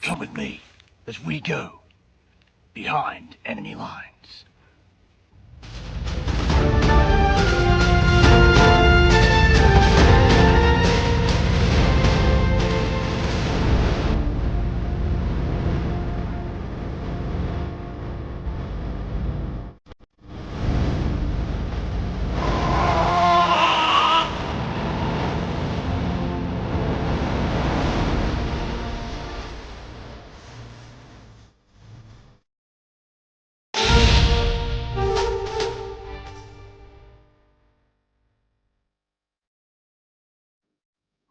Come with me as we go behind enemy lines.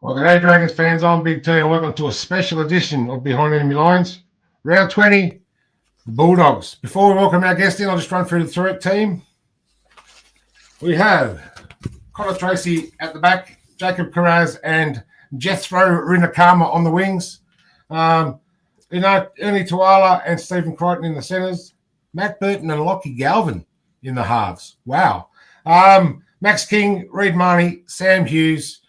Well, g'day Dragons fans, I'm Big T and welcome to a special edition of Behind Enemy Lines. Round 20, the Bulldogs. Before we welcome our guest in, I'll just run through the threat team. We have Connor Tracy at the back, Jacob Carraz and Jethro Rinakama on the wings. Ernie Tuala and Stephen Crichton in the centres. Matt Burton and Lockie Galvin in the halves. Wow. Max King, Reid Marnie, Sam Hughes,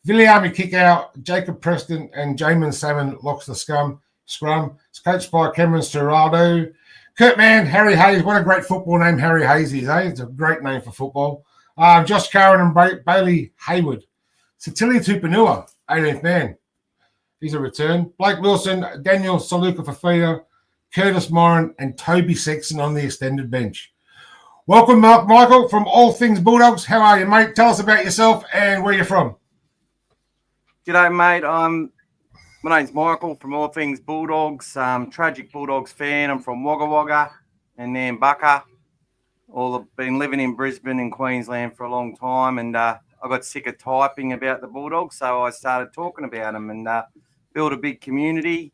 Viliami Kickout, Jacob Preston, and Jamin Salmon locks the scrum. It's coached by Cameron Serraldo. Kurt Mann, Harry Hayes. What a great football name Harry Hayes is, eh? It's a great name for football. Josh Curran and Bailey Hayward. Satilia Tupanua, 18th man. He's a return. Blake Wilson, Daniel Saluka Fafita, Curtis Moran, and Toby Sexton on the extended bench. Welcome, Mark Michael from All Things Bulldogs. How are you, mate? Tell us about yourself and where you're from. G'day, mate. My name's Michael from All Things Bulldogs. Tragic Bulldogs fan. I'm from Wagga Wagga and then Bucka. I've been living in Brisbane and Queensland for a long time, and I got sick of typing about the Bulldogs, so I started talking about them and built a big community.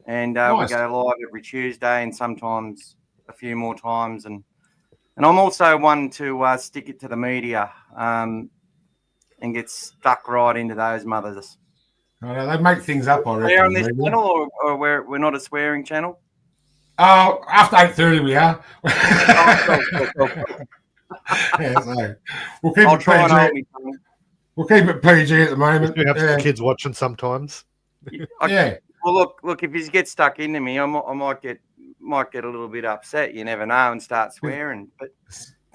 And Nice. We go live every Tuesday and sometimes a few more times. And I'm also one to stick it to the media. And get stuck right into those mothers. They make things up, I reckon. We're on this channel, or we're not a swearing channel? After 8:30 we are. Yeah, so we'll keep it PG. We'll keep it PG at the moment. We have some kids watching sometimes. Yeah. Well, look. If you get stuck into me, I might get a little bit upset. You never know, and start swearing. But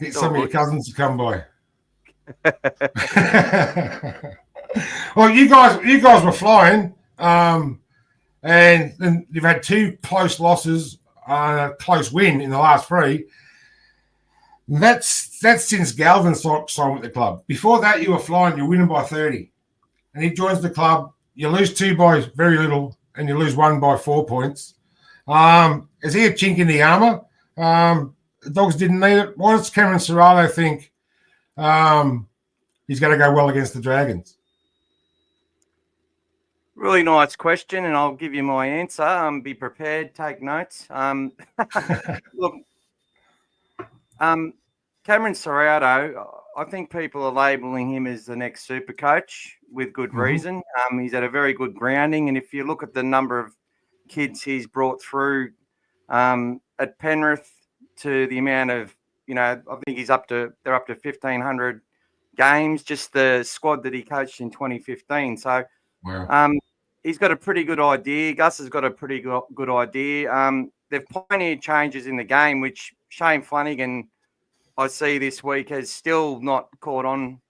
get some of your cousins to come by. Well, you guys were flying, and then you've had two close losses, a close win in the last three. That's since Galvin signed with the club. Before that, you were flying, you're winning by 30, and he joins the club. You lose two by very little, and you lose one by 4 points. Is he a chink in the armour? The Dogs didn't need it. What does Cameron Serraldo think? He's going to go well against the Dragons. Really nice question, and I'll give you my answer. Be prepared, take notes. Look, Cameron Serraldo, I think people are labelling him as the next super coach with good reason. He's had a very good grounding, and if you look at the number of kids he's brought through at Penrith to the amount of, I think they're up to 1,500 games, just the squad that he coached in 2015. So he's got a pretty good idea. Gus has got a pretty good idea. They've pioneered changes in the game, which Shane Flanagan, I see this week, has still not caught on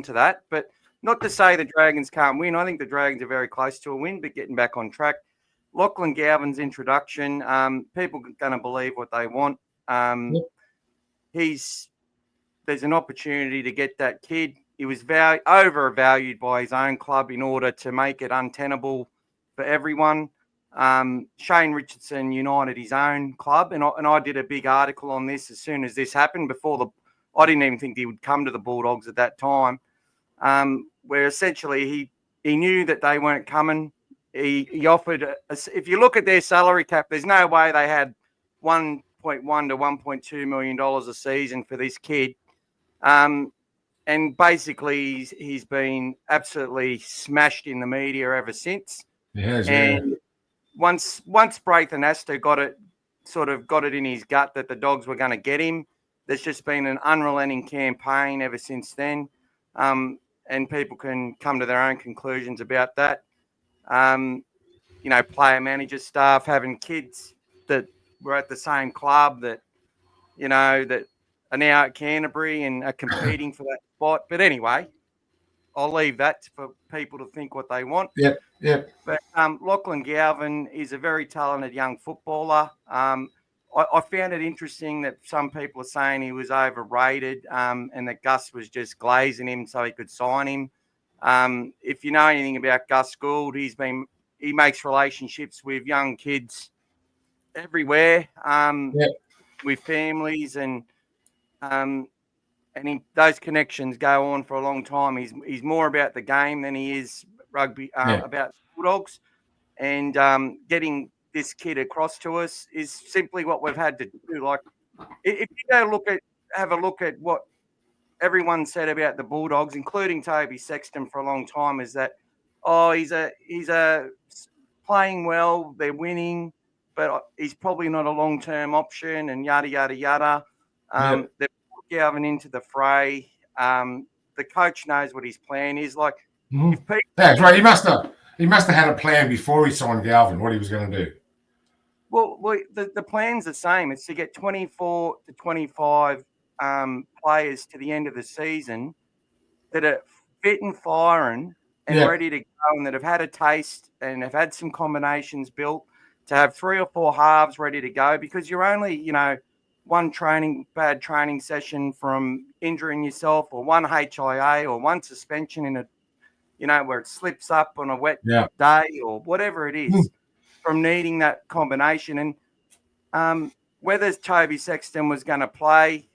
to that. But not to say the Dragons can't win. I think the Dragons are very close to a win, but getting back on track. Lachlan Galvin's introduction, people are going to believe what they want. There's an opportunity to get that kid. He was overvalued by his own club in order to make it untenable for everyone. Shane Richardson united his own club, and I did a big article on this as soon as this happened. I didn't even think he would come to the Bulldogs at that time, where essentially he knew that they weren't coming. He offered, if you look at their salary cap, there's no way they had $1.1 to $1.2 million a season for this kid. And basically he's been absolutely smashed in the media ever since. And once Braithen Astor got it in his gut that the Dogs were going to get him, there's just been an unrelenting campaign ever since then. And people can come to their own conclusions about that. player manager staff, having kids that were at the same club that are now at Canterbury and are competing for that spot. But anyway, I'll leave that for people to think what they want. Yep. But Lachlan Galvin is a very talented young footballer. I found it interesting that some people are saying he was overrated and that Gus was just glazing him so he could sign him. If you know anything about Gus Gould, he makes relationships with young kids everywhere, with families, and those connections go on for a long time. He's more about the game than he is rugby, about Bulldogs, and getting this kid across to us is simply what we've had to do. Like, if you have a look at what everyone said about the Bulldogs, including Toby Sexton for a long time, is that he's a playing well, they're winning, but he's probably not a long-term option, and yada yada yada. They've put Galvin into the fray. The coach knows what his plan is. Like, if people, that's right. He must have had a plan before he signed Galvin, what he was going to do. Well, the plan's the same. It's to get 24 to 25 players to the end of the season that are fit and firing and ready to go, and that have had a taste and have had some combinations built, to have 3 or 4 halves ready to go, because you're only, one bad training session from injuring yourself, or one HIA, or one suspension in where it slips up on a wet day, or whatever it is, from needing that combination. And whether Toby Sexton was going to play,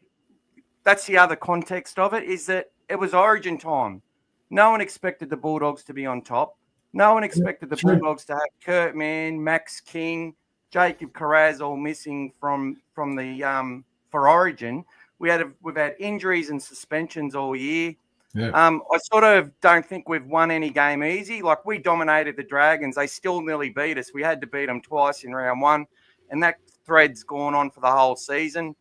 that's the other context of it, is that it was Origin time. No one expected the Bulldogs to be on top. No one expected the Bulldogs to have Kurt Mann, Max King, Jacob Carraz all missing from the for Origin. We've had injuries and suspensions all year. I sort of don't think we've won any game easy. Like, we dominated the Dragons. They still nearly beat us. We had to beat them twice in round 1, and that thread's gone on for the whole season.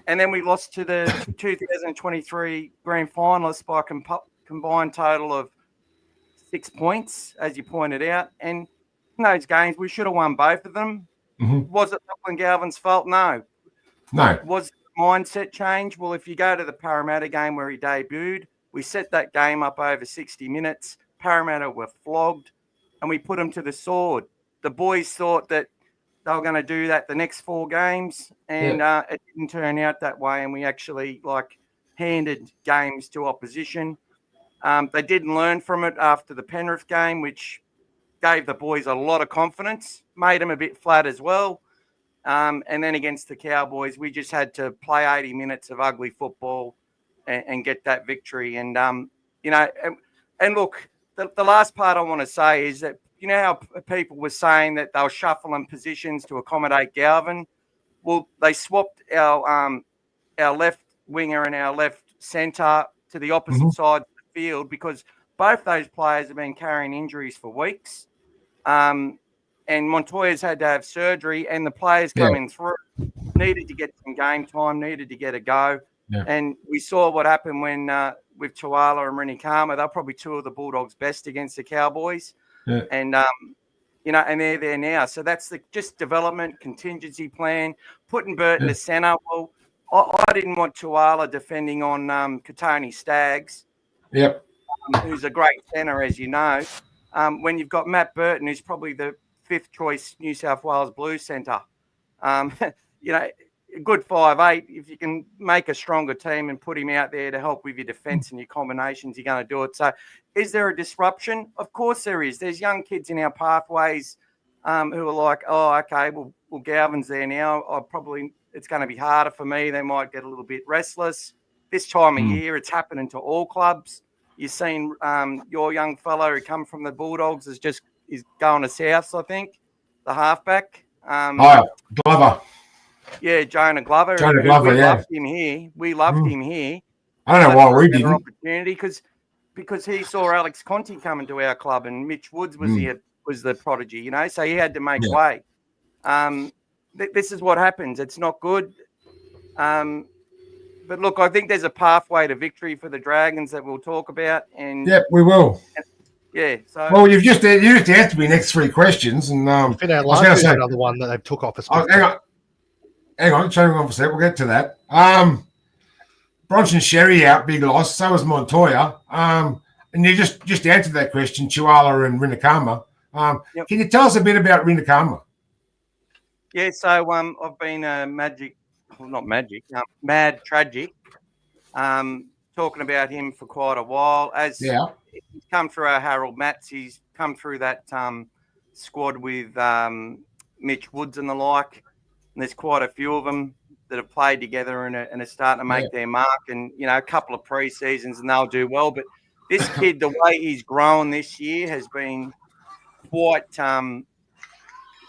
And then we lost to the 2023 grand finalists by a combined total of 6 points, as you pointed out. And in those games, we should have won both of them. Was it Lachlan Galvin's fault? No. Was mindset change? Well, if you go to the Parramatta game where he debuted, we set that game up over 60 minutes. Parramatta were flogged, and we put them to the sword. The boys thought that they were going to do that the next 4 games, and it didn't turn out that way, and we actually handed games to opposition. They didn't learn from it after the Penrith game, which gave the boys a lot of confidence, made them a bit flat as well. And then against the Cowboys, we just had to play 80 minutes of ugly football and get that victory. And, and look, the last part I want to say is that, how people were saying that they were shuffling positions to accommodate Galvin? Well, they swapped our left winger and our left centre to the opposite side of the field, because both those players have been carrying injuries for weeks. And Montoya's had to have surgery, and the players coming through needed to get some game time, needed to get a go. And we saw what happened when with Tuala and Renikama. They're probably 2 of the Bulldogs' best against the Cowboys. And, and they're there now. So that's just development, contingency plan, putting Burton to centre. Well, I didn't want Tuala defending on Katoni Staggs, who's a great centre, as you know. When you've got Matt Burton, who's probably the 5th choice New South Wales Blues centre. A good 5'8", if you can make a stronger team and put him out there to help with your defence and your combinations, you're going to do it. So is there a disruption? Of course there is. There's young kids in our pathways who are like, oh, okay, well Galvin's there now. It's going to be harder for me. They might get a little bit restless. This time of year, it's happening to all clubs. You've seen your young fellow who come from the Bulldogs is going to Souths, I think, the halfback. Glover. Yeah, Jonah Glover. We loved him here. We loved him here. I don't know why we didn't. Opportunity because he saw Alex Conti coming to our club, and Mitch Woods was the prodigy, so he had to make way. This is what happens. It's not good. But look, I think there's a pathway to victory for the Dragons that we'll talk about. And we will. Yeah. So Well, you just answered my next three questions, and Fit out I was last going to year's say, another one that they took off a hang on, hang on for a sec. We'll get to that. Bronson Sherry out, big loss. So was Montoya. And you just answered that question, Chihuahua and Rinakama. Yep. Can you tell us a bit about Rinakama? Yeah, so I've been mad tragic. Talking about him for quite a while. As he's come through our Harold Matts, he's come through that squad with Mitch Woods and the like. And there's quite a few of them that have played together and are starting to make their mark. And, you know, a couple of pre-seasons and they'll do well. But this kid, the way he's grown this year has been quite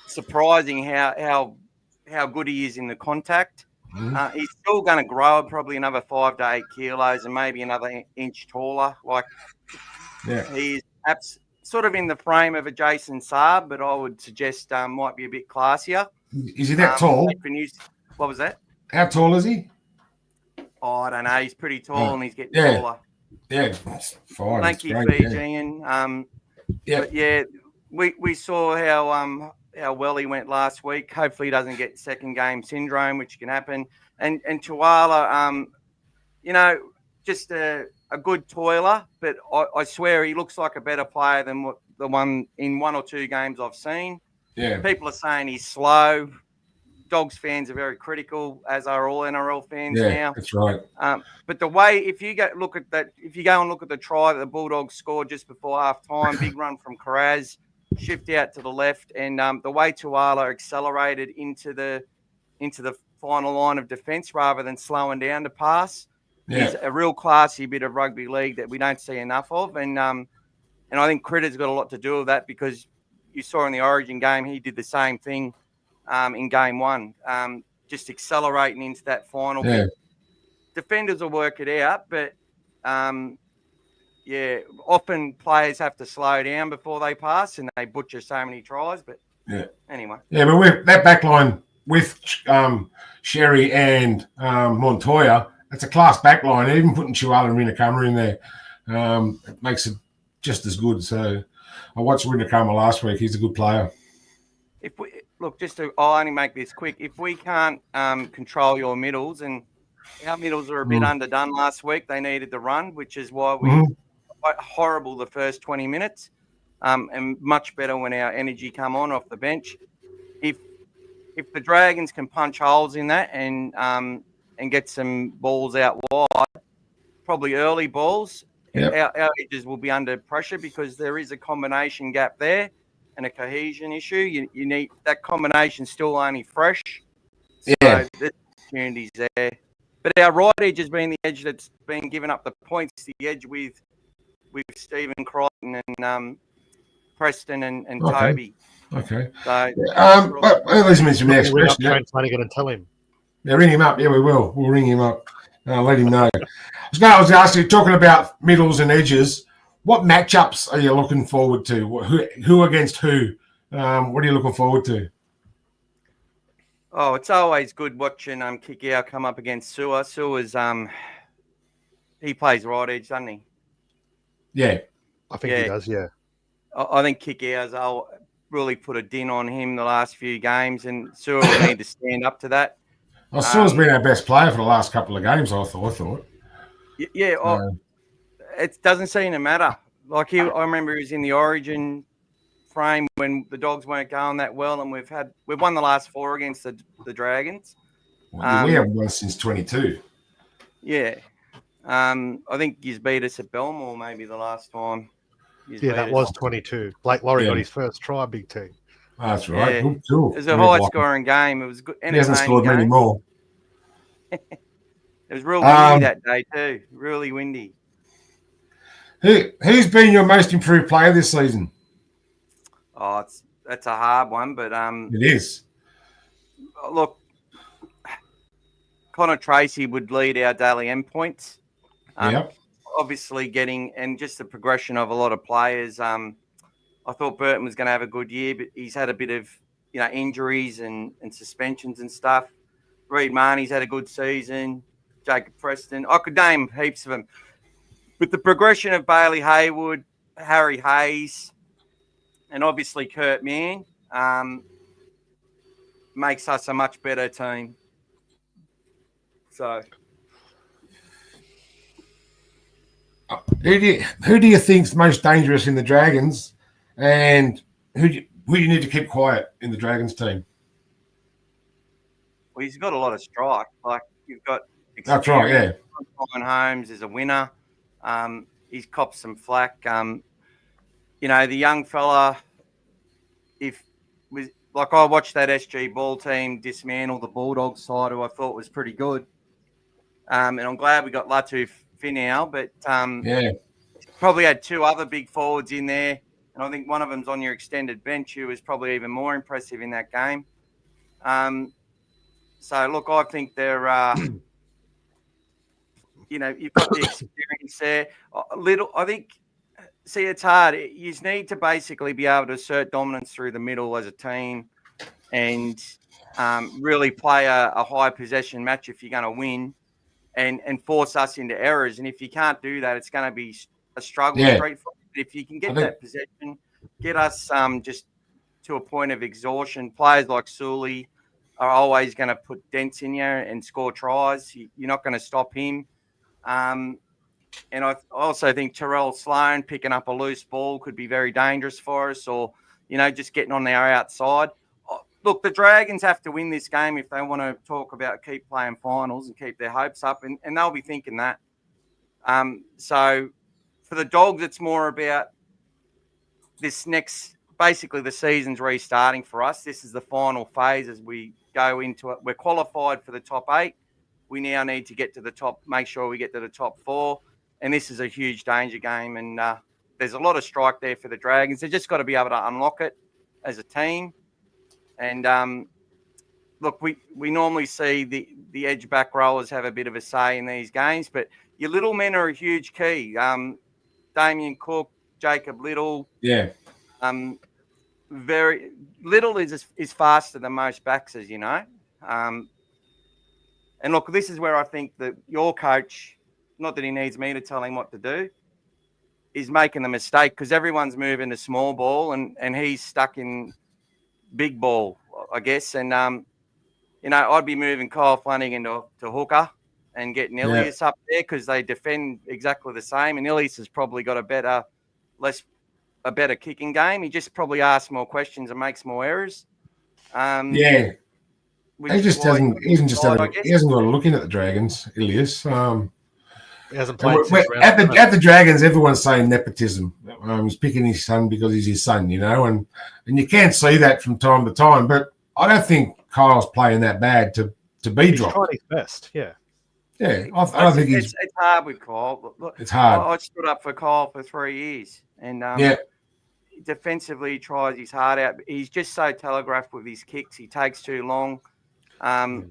surprising how good he is in the contact. Mm-hmm. He's still going to grow probably another 5 to 8 kilos and maybe another inch taller. He's sort of in the frame of a Jason Saab, but I would suggest might be a bit classier. Is he that tall? What was that? How tall is he? Oh, I don't know. He's pretty tall and he's getting taller. Yeah, fine. Lanky Fijian. But yeah, we saw how well he went last week. Hopefully he doesn't get second game syndrome, which can happen. And Tuala, you know, just a good toiler, but I swear he looks like a better player than what the one in 1 or 2 games I've seen. Yeah. People are saying he's slow. Dogs fans are very critical, as are all NRL fans now. Yeah, that's right. But the way, if you go and look at the try that the Bulldogs scored just before half time, big run from Carraz, shift out to the left, and the way Tuala accelerated into the final line of defence rather than slowing down to pass is a real classy bit of rugby league that we don't see enough of. And I think Critter's got a lot to do with that, because you saw in the Origin game he did the same thing in game 1, just accelerating into that final bit. Defenders will work it out, but often players have to slow down before they pass, and they butcher so many tries. But anyway, but with that back line with Sherry and Montoya, it's a class back line. Even putting Chihuahua and Rinakama in there it makes it just as good. So I watched Rinakama last week. He's a good player. I'll only make this quick. If we can't control your middles, and our middles are a bit underdone last week, they needed the run, which is why we were horrible the first 20 minutes, and much better when our energy come on off the bench. If the Dragons can punch holes in that and get some balls out wide, probably early balls, our edges will be under pressure, because there is a combination gap there and a cohesion issue. You need that combination still only fresh. So there's opportunities there. But our right edge has been the edge that's been giving up the points, the edge with Stephen Crichton and Preston and Toby. Okay. So let's mention the next question. Trent's only going to tell him. Yeah, ring him up. Yeah, we will. We'll ring him up. Let him know. I was asking you, talking about middles and edges, what matchups are you looking forward to? Who against who? What are you looking forward to? Oh, it's always good watching Kikau come up against Sewer. Sewer's he plays right edge, doesn't he? Yeah. I think he does, yeah. I think Kikau's really put a din on him the last few games, and Sewer will need to stand up to that. Well, Sewer's been our best player for the last couple of games, I thought. It doesn't seem to matter. I remember he was in the Origin frame when the Dogs weren't going that well, and we've won the last 4 against the Dragons. Well, we haven't won since 22. Yeah. I think he's beat us at Belmore maybe the last time. That was 22. Blake Laurie got his first try, Big T. Oh, that's right. Yeah. Good, cool. It was a high-scoring game. It was good. He hasn't scored many more. It was real windy that day too. Really windy. Who's been your most improved player this season? Oh, that's a hard one, but it is. Look, Connor Tracy would lead our daily endpoints. Obviously, and just the progression of a lot of players. I thought Burton was going to have a good year, but he's had a bit of injuries and suspensions and stuff. Reid Marnie's had a good season. Jacob Preston, I could name heaps of them. But the progression of Bailey Haywood, Harry Hayes, and obviously Kurt Mann makes us a much better team. So, who do you think's most dangerous in the Dragons, and who do you need to keep quiet in the Dragons team? well, he's got a lot of strike. Like you've got That's right, yeah. Ryan Holmes is a winner. He's copped some flack. You know, the young fella, I watched that SG ball team dismantle the Bulldogs side, who I thought was pretty good. And I'm glad we got Latu Finau, but probably had two other big forwards in there. And I think one of them's on your extended bench, who was probably even more impressive in that game. So, look, I think they're, you've got the experience there. I think, it's hard. You need to basically be able to assert dominance through the middle as a team and really play a high possession match if you're going to win and force us into errors. And if you can't do that, it's going to be a struggle straight forward. If you can get that possession, get us just to a point of exhaustion. Players like Sully are always going to put dents in you and score tries. You're not going to stop him. And I also think Terrell Sloan picking up a loose ball could be very dangerous for us, or, just getting on our outside. Look, the Dragons have to win this game if they want to talk about keep playing finals and keep their hopes up, and they'll be thinking that. So for the Dogs, it's more about this basically the season's restarting for us. This is the final phase as we go into it. We're qualified for the top 8. We now need to make sure we get to the top 4. And this is a huge danger game. And there's a lot of strike there for the Dragons. They've just got to be able to unlock it as a team. And look, we normally see the edge back rowers have a bit of a say in these games, but your little men are a huge key. Damien Cook, Jacob Little. Yeah. Very Little is faster than most backs, as you know. And look, this is where I think that your coach, not that he needs me to tell him what to do, is making the mistake, because everyone's moving to small ball and he's stuck in big ball, I guess. And, I'd be moving Kyle Flanagan to hooker and getting Ilias up there, because they defend exactly the same. And Ilias has probably got a better kicking game. He just probably asks more questions and makes more errors. He hasn't got a look in at the Dragons, Ilias. He hasn't played at the Dragons. Everyone's saying nepotism. He's picking his son because he's his son, and you can see that from time to time. But I don't think Kyle's playing that bad to be dropped. He's trying his best, yeah. Yeah, I don't think it's hard with Kyle. Look, it's hard. I stood up for Kyle for 3 years, and defensively he tries his heart out. He's just so telegraphed with his kicks. He takes too long. I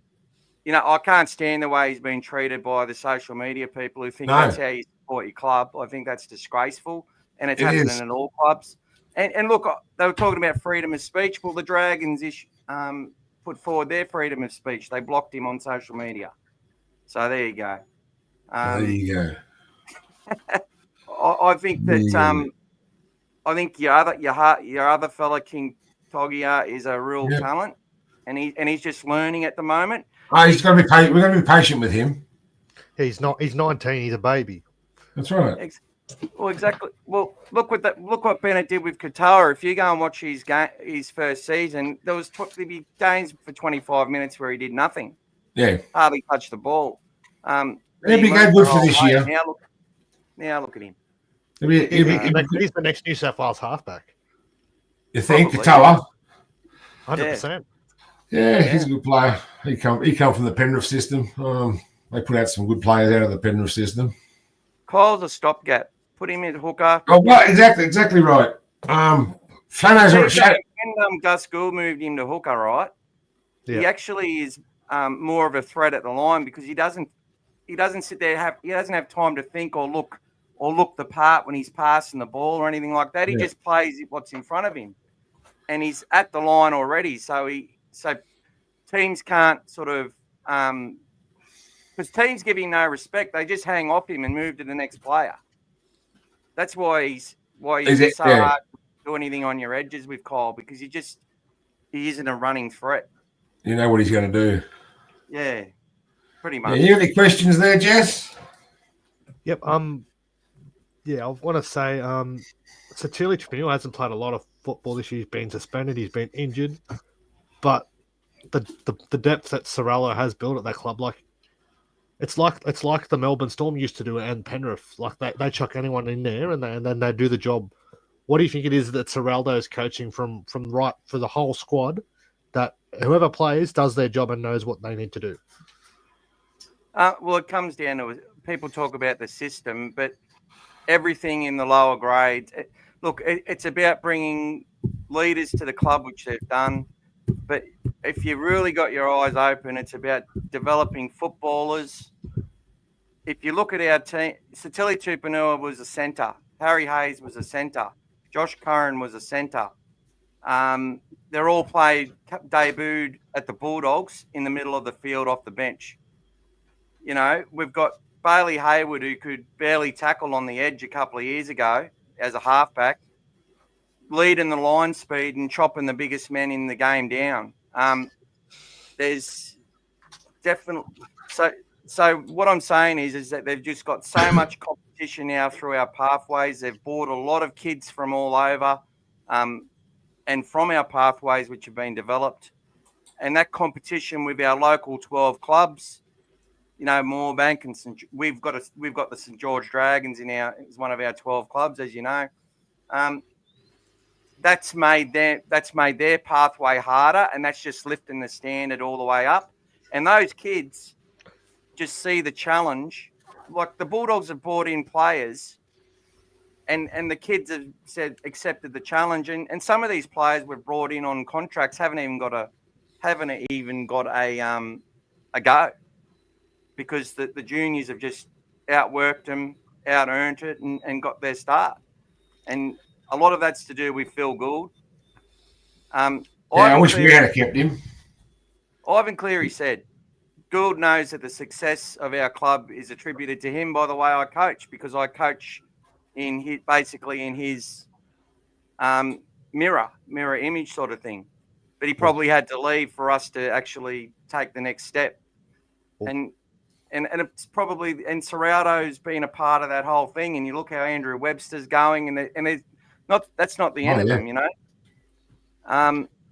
can't stand the way he's been treated by the social media people who think that's how you support your club. I think that's disgraceful, and it's happening in all clubs. And look, they were talking about freedom of speech. Well, the Dragons put forward their freedom of speech. They blocked him on social media. So there you go. There you go. I think that I think your other fella, King Togia, is a real talent, and he's just learning at the moment. He's got to be patient. We're going to be patient with him. He's not. He's 19. He's a baby. That's right. Well, exactly. Well, look what Bennett did with Katoa. If you go and watch his first season, there was be games for 25 minutes where he did nothing. Yeah. Hardly touched the ball. He'll be good for this year. Now look at him. He's the next New South Wales halfback. You think Katoa? 100%. Yeah, he's a good player. He come from the Penrith system. They put out some good players out of the Penrith system. Kyle's a stopgap. Put him in hooker. Oh, well, exactly right. Flano's when Gus Gould moved him to hooker, right? Yeah. He actually is more of a threat at the line, because he doesn't sit there. He doesn't have time to think or look the part when he's passing the ball or anything like that. He just plays what's in front of him, and he's at the line already. So teams can't sort of because teams give him no respect. They just hang off him and move to the next player. That's why why Is it's it? so Yeah. hard to do anything on your edges with Kyle, because he isn't a running threat. You know what he's going to do. Yeah, pretty Yeah, much. you have any questions there, Jess? Yep. Yeah, I want to say, so Tilly Trevino hasn't played a lot of football this year. He's been suspended. He's been injured, but the depth that Sorello has built at that club, like it's like the Melbourne Storm used to do and Penrith. Like they chuck anyone in there and then they do the job. What do you think it is that Sorello's coaching from right for the whole squad, that whoever plays does their job and knows what they need to do? Well, it comes down to people talk about the system, but everything in the lower grades. It's about bringing leaders to the club, which they've done. But if you really got your eyes open, it's about developing footballers. If you look at our team, Satili Tupanua was a centre. Harry Hayes was a centre. Josh Curran was a centre. They're all debuted at the Bulldogs in the middle of the field off the bench. You know, we've got Bailey Hayward, who could barely tackle on the edge a couple of years ago as a halfback, leading the line speed and chopping the biggest men in the game down. There's definitely so what I'm saying is that they've just got so much competition now through our pathways. They've brought a lot of kids from all over, and from our pathways which have been developed, and that competition with our local 12 clubs. You know, Moorebank and we've got the St George Dragons is one of our 12 clubs, as you know. That's made their pathway harder, and that's just lifting the standard all the way up. And those kids just see the challenge. Like the Bulldogs have brought in players, and the kids have accepted the challenge. And some of these players were brought in on contracts haven't even got a go, because the juniors have just outworked them, out-earned it, and got their start. And a lot of that's to do with Phil Gould. I wish we had kept him. Ivan Cleary said, Gould knows that the success of our club is attributed to him by the way I coach, because I coach in his mirror image sort of thing. But he probably had to leave for us to actually take the next step. And it's probably, and Serrato's been a part of that whole thing. And you look how Andrew Webster's going, and that's not the end of them, you know.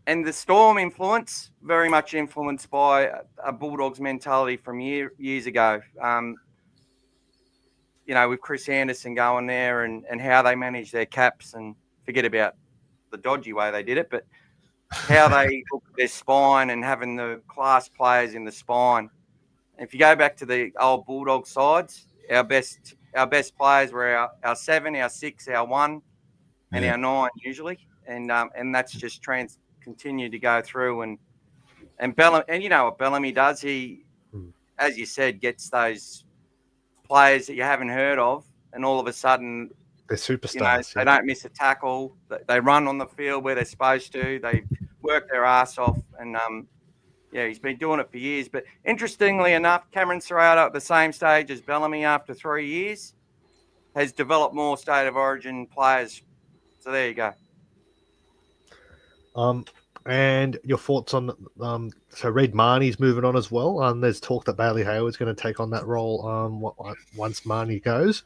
And the Storm influence, very much influenced by a Bulldogs mentality from years ago. You know, with Chris Anderson going there and how they manage their caps, and forget about the dodgy way they did it, but how they look at their spine and having the class players in the spine. If you go back to the old Bulldog sides, our best players were our 7, our 6, our 1, and our 9 usually, and that's just continued to go through. And Bellamy, and you know what Bellamy does? He, as you said, gets those players that you haven't heard of, and all of a sudden they're superstars. You know, they don't miss a tackle. They run on the field where they're supposed to. They work their ass off, and he's been doing it for years. But interestingly enough, Cameron Serrato at the same stage as Bellamy after 3 years has developed more state of origin players. So there you go. And your thoughts on so Reid Marnie's moving on as well. There's talk that Bailey Hayward's going to take on that role once Marnie goes.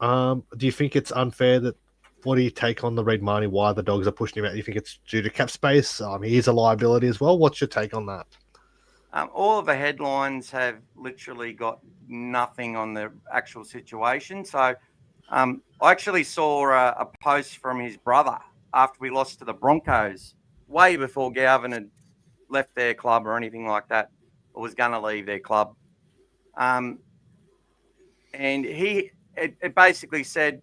Do you think it's unfair that? What do you take on the Reid Marnie? Why the Dogs are pushing him out? Do you think it's due to cap space? He is a liability as well. What's your take on that? All of the headlines have literally got nothing on the actual situation. So I actually saw a post from his brother after we lost to the Broncos, way before Galvin had left their club or anything like that, or was going to leave their club. And it basically said,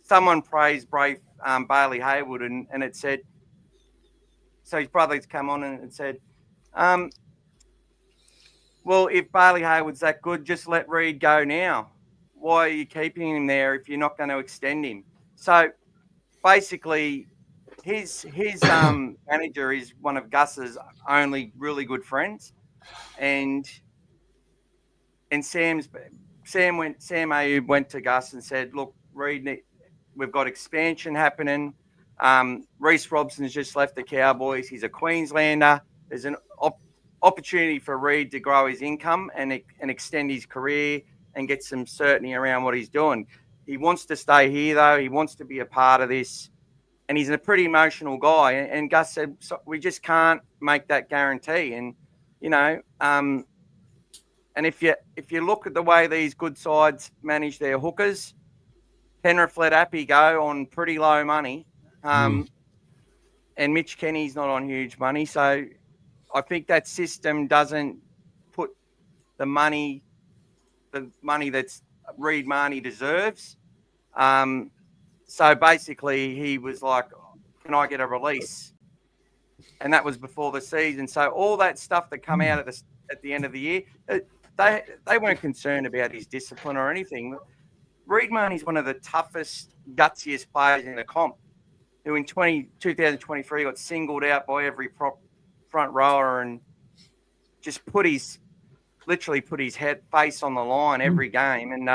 someone praised Bailey Hayward, and it said, so his brother's come on and said, well, if Bailey Hayward's that good, just let Reid go now. Why are you keeping him there if you're not going to extend him? So basically, his manager is one of Gus's only really good friends, and Sam Ayub went to Gus and said, look, Reid, we've got expansion happening. Reece Robson's just left the Cowboys. He's a Queenslander. There's an opportunity for Reed to grow his income and extend his career and get some certainty around what he's doing. He wants to stay here, though. He wants to be a part of this. And he's a pretty emotional guy. And Gus said, so we just can't make that guarantee. And, and if you look at the way these good sides manage their hookers, Penrith let Appy go on pretty low money. And Mitch Kenny's not on huge money. So I think that system doesn't put the money that's Reed Marnie deserves. So basically he was like, can I get a release? And that was before the season. So all that stuff that come out at the end of the year, they weren't concerned about his discipline or anything. Reed Marnie's one of the toughest, gutsiest players in the comp, who in 2023 got singled out by every front rower and just literally put his face on the line every game. And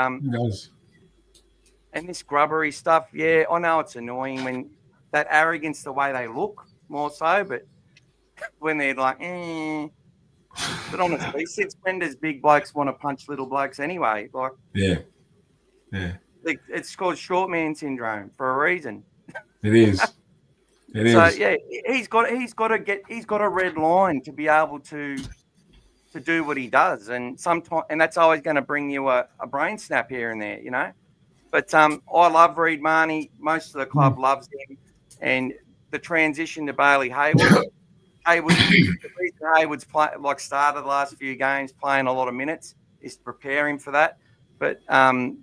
and this grubbery stuff, yeah, I know it's annoying when that arrogance, the way they look more so, but when they're like, But honestly, since when does big blokes want to punch little blokes anyway? Like, yeah. It's called short man syndrome for a reason. It is. So yeah, he's got a red line to be able to do what he does, and that's always going to bring you a brain snap here and there, But I love Reed Marnie. Most of the club loves him, and the transition to Bailey Hayward. The reason Hayward's started the last few games, playing a lot of minutes, is to prepare him for that. But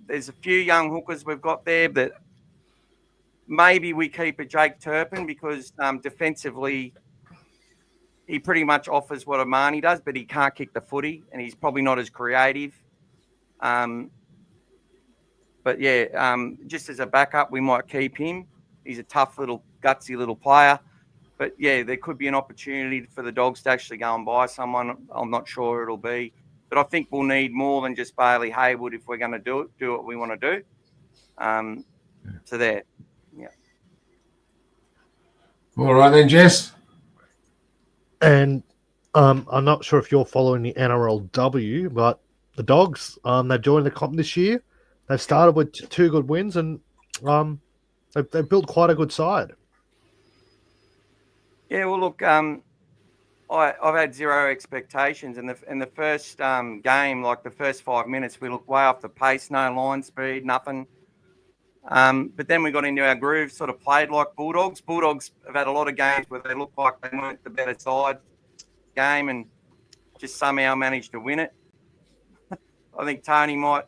there's a few young hookers we've got there that maybe we keep a Jake Turpin because defensively he pretty much offers what Marnie does, but he can't kick the footy and he's probably not as creative. But yeah, just as a backup, we might keep him. He's a tough little, gutsy little player. But yeah, there could be an opportunity for the Dogs to actually go and buy someone. I'm not sure who it'll be. But I think we'll need more than just Bailey Hayward if we're going to do what we want to do. So there. Yeah. All right then, Jess. And I'm not sure if you're following the NRLW, but the Dogs, they've joined the comp this year. They've started with 2 good wins, and they've built quite a good side. Yeah, well, look, I've had zero expectations. In the first game, like the first 5 minutes, we looked way off the pace, no line speed, nothing. But then we got into our groove, sort of played like Bulldogs. Bulldogs have had a lot of games where they look like they weren't the better side game and just somehow managed to win it. I think Tony might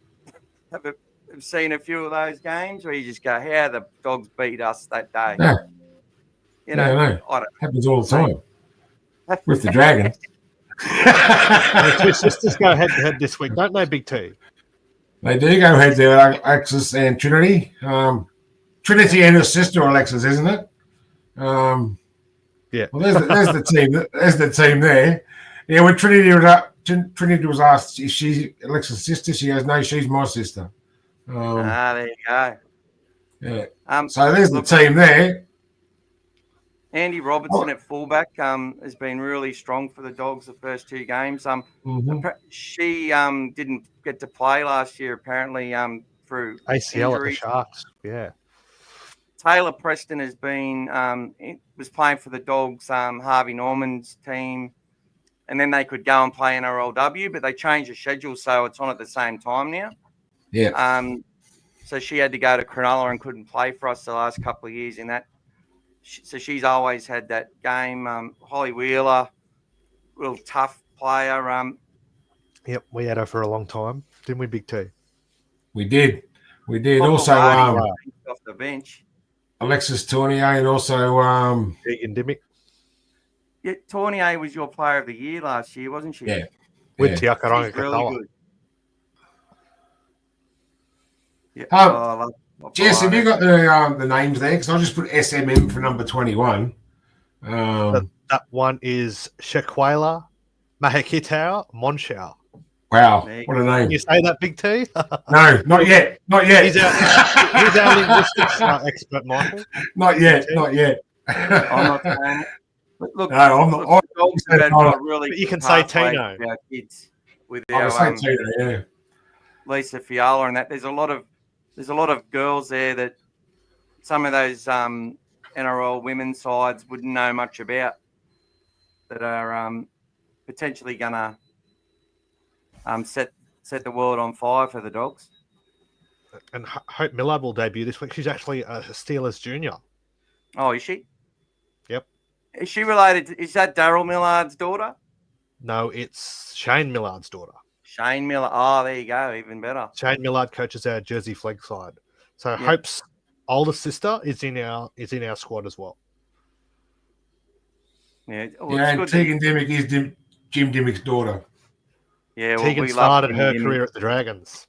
have seen a few of those games where you just go, how the Dogs beat us that day. Yeah. I don't know. Happens all the time with the Dragon. The 2 sisters go head-to-head this week, don't they, Big T? They do go head-to-head, Alexis and Trinity. Trinity and her sister, Alexis, isn't it? Yeah. Well, there's the team. There's the team there. Yeah, when Trinity was asked, is she Alexis' sister? She goes, no, she's my sister. There you go. Yeah. So there's the team there. Andy Robertson at fullback has been really strong for the Dogs the first 2 games. She didn't get to play last year apparently through ACL injury. at the Sharks. Yeah. Taylor Preston has been was playing for the Dogs, Harvey Norman's team, and then they could go and play NRLW, but they changed the schedule so it's on at the same time now. Yeah. So she had to go to Cronulla and couldn't play for us the last couple of years in that. So she's always had that game. Holly Wheeler, real tough player. Yep, we had her for a long time, didn't we, Big T? We did. Also, off the bench. Alexis Tournier and also Egan Dimmick. Yeah, Tournier was your player of the year last year, wasn't she? Yeah. With Tiakaronga She's really good. Yeah. Jess, have you got the names there? Because I'll just put SMM for number 21. That one is Shequela Mahakitau Monshao. Wow, There you what a Can name. you say that, Big T? No, not yet. Not yet. He's our linguistics expert, Michael. Not yet. Not yet. I'm not saying it. But look, No, I'm not. look, the Dogs have had a really But you good can say pathway Tino. with our kids, with I was our saying Tino, yeah. Lisa Fiala and that. There's a lot of girls there that some of those NRL women's sides wouldn't know much about that are potentially gonna set the world on fire for the Dogs. And Hope Millard will debut this week. She's actually a Steelers junior. Oh, is she? Yep. Is she related? Is that Daryl Millard's daughter? No, it's Shane Millard's daughter. Shane Miller. Oh, there you go. Even better. Shane Millard coaches our Jersey Flag side. So Yep. Hope's older sister is in our squad as well. Yeah. Well, Yeah, it's and good Tegan Dimmick is Jim Dimmick's daughter. yeah. Well, Tegan we love started Jim her Dimmick. career at the Dragons.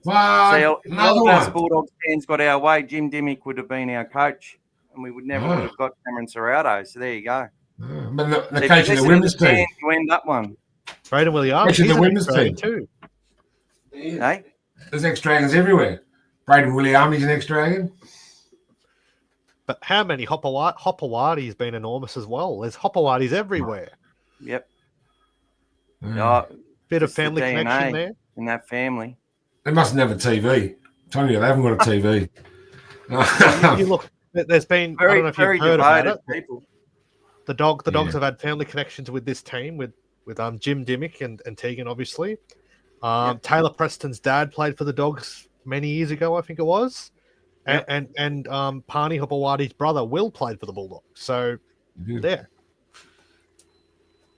See, a lot Another of us one. Bulldogs fans got our way. Jim Dimmick would have been our coach, and we would never would have got Cameron Serrato. So there you go. But the coach of the Listen women's to the team. fans, you end up one. Braden Williams, Coach of he's the an women's Australian team. too. Hey, There's ex-Dragons everywhere. Braden Williams is an ex-Dragon. But how many Hopawati's been enormous as well? There's Hopawati's everywhere. yep. Yeah. Bit of Just the family DNA. connection there. In that family. They mustn't have a TV. I'm telling you, they haven't got a TV. You look, there's been I Very, don't know if very you've heard about devoted it. people. The Dogs have had family connections with this team with Jim Dimmick and Tegan, obviously. Taylor Preston's dad played for the Dogs many years ago, I think it was. Yep. And Pani Hopawati's brother Will played for the Bulldogs. So there.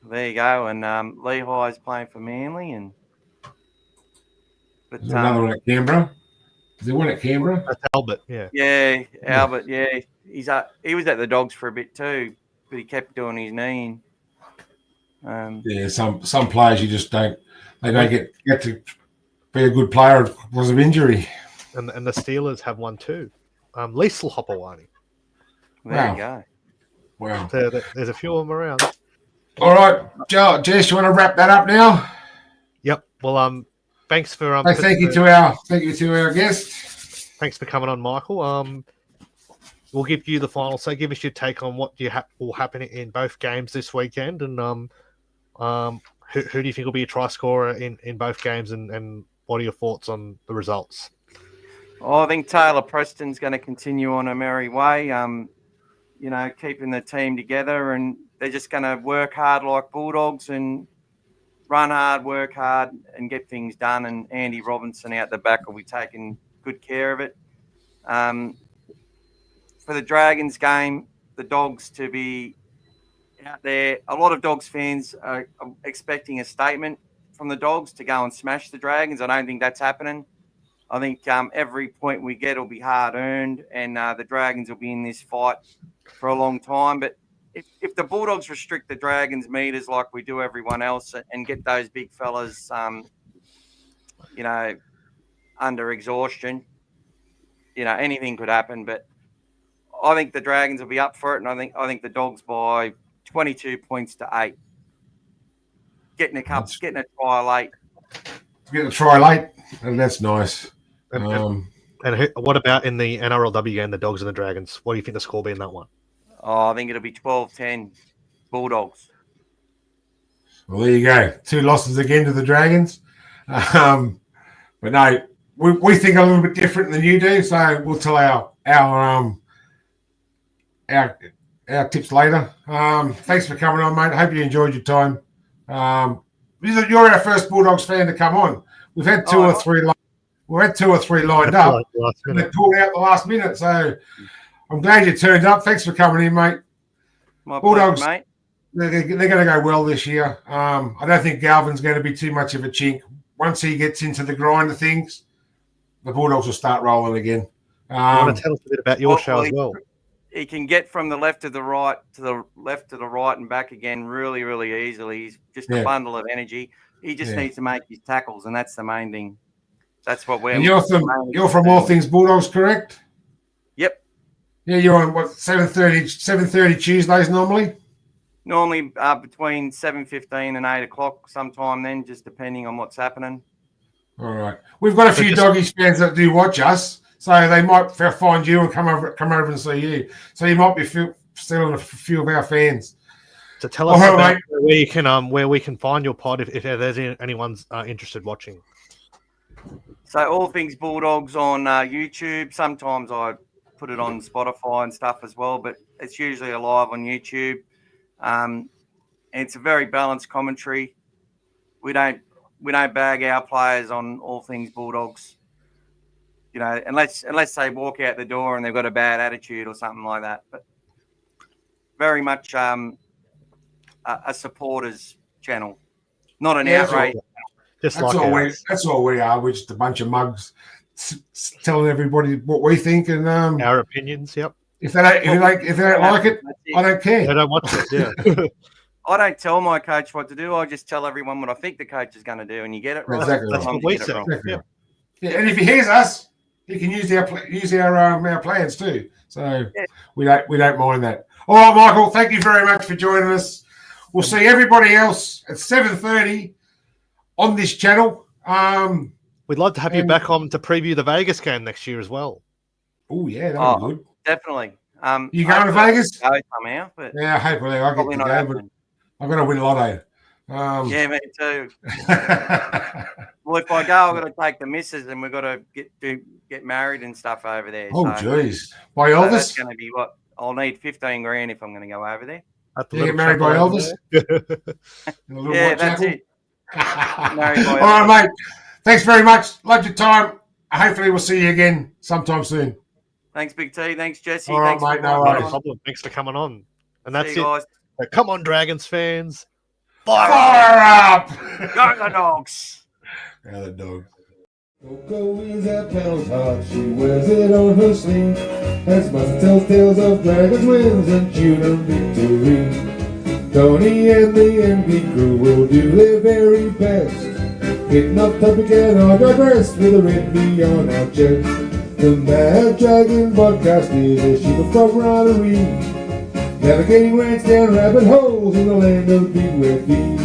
There you go. And Lehigh's playing for Manly, and but There's another one at Canberra. Is there one at Canberra? That's Albert, yeah. yeah, Albert, yeah, he was at the Dogs for a bit too, but he kept doing his knee. Yeah, some players you just don't get to be a good player because of injury. And the Steelers have one too. Liesl Hopawati. There Wow. you go. Wow. So there's a few of them around. All right, Jess, you want to wrap that up now? Yep. Well, thanks for Hey, thank you to our guest. thanks for coming on, Michael. We'll give you the final. So give us your take on what will happen in both games this weekend, and who do you think will be a try scorer in both games, and what are your thoughts on the results? Oh, I think Taylor Preston's going to continue on a merry way. Keeping the team together, and they're just going to work hard like Bulldogs and run hard, work hard, and get things done. And Andy Robinson out the back will be taking good care of it. For the Dragons game, the Dogs to be out there. A lot of Dogs fans are expecting a statement from the Dogs to go and smash the Dragons. I don't think that's happening. I think every point we get will be hard earned, and the Dragons will be in this fight for a long time. But if the Bulldogs restrict the Dragons' meters like we do everyone else and get those big fellas, under exhaustion, anything could happen. But I think the Dragons will be up for it, and I think the Dogs by 22 points to 8. Getting a try late. Get a try late, and that's nice. And what about in the NRLW game, the Dogs and the Dragons? What do you think the score will be in that one? Oh, I think it'll be 12-10 Bulldogs. Well, there you go. 2 losses again to the Dragons. But no, we think a little bit different than you do, so we'll tell our tips later. Thanks for coming on, mate. Hope you enjoyed your time. You're our first Bulldogs fan to come on. We've had two or three lined up. And they pulled out the last minute, so I'm glad you turned up. Thanks for coming in, mate. My Bulldogs, pleasure, mate. they're going to go well this year. I don't think Galvin's going to be too much of a chink. Once he gets into the grind of things, the Bulldogs will start rolling again. You want to tell us a bit about your show as well? He can get from the left to the right to the left to the right and back again really, really easily. He's just a bundle of energy. He just needs to make his tackles, and that's the main thing. That's what we're. And you're from All Things Bulldogs, correct? Yep. Yeah, you're on what 7:30 Tuesdays normally. Normally between 7:15 and 8 o'clock sometime then, just depending on what's happening. All right. We've got a few Doggies fans that do watch us, so they might find you and come over and see you. So you might be stealing a few of our fans. So tell us about where we can find your pod if there's anyone's interested watching. So all things Bulldogs on YouTube. Sometimes I put it on Spotify and stuff as well, but it's usually live on YouTube. And it's a very balanced commentary. We don't bag our players on all things Bulldogs. You know, unless they walk out the door and they've got a bad attitude or something like that. But very much a supporters channel, not an outrage. That's all we are. We're just a bunch of mugs telling everybody what we think and our opinions. Yep. If they don't like it, I don't care. They don't watch it. Yeah. I don't tell my coach what to do. I just tell everyone what I think the coach is going to do, and you get it right. Exactly. That's what we say. Exactly. Yeah, and if he hears us, he can use our plans too. So we don't mind that. All right, Michael. Thank you very much for joining us. We'll see everybody else at 7:30 on this channel. We'd love to have you back on to preview the Vegas game next year as well. Oh yeah, that'd be good. Definitely. You going to Vegas? Somehow, but yeah, hopefully I get to go. But I'm going to win lotto. Yeah, me too. Well, if I go, I've got to take the missus, and we've got to get married and stuff over there. Oh, jeez. By Elvis? That's going to be what I'll need $15,000 if I'm going to go over there. You get married by Elvis? Yeah, that's it. All right, mate. Thanks very much. Love your time. Hopefully, we'll see you again sometime soon. Thanks, Big T. Thanks, Jesse. All right, mate. No worries. Thanks for coming on. And that's it. Guys. So come on, Dragons fans. Fire up! Go the Dogs. Go the Dogs. Coco is at Penal's heart, she wears it on her sleeve. As Mustard tells tales of dragons, wins and Tudor victory. Tony and the MB crew will do their very best. Hitting off topic and I digress with a red V on our chest. The Mad Dragon Vodcast is a sheep of camaraderie, navigating rants down rabbit holes in the land of big wet feet.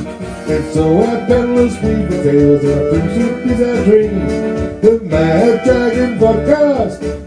And so our peddlers weave the tales, and our pursuit is our dream. The Mad Dragon Vodcast.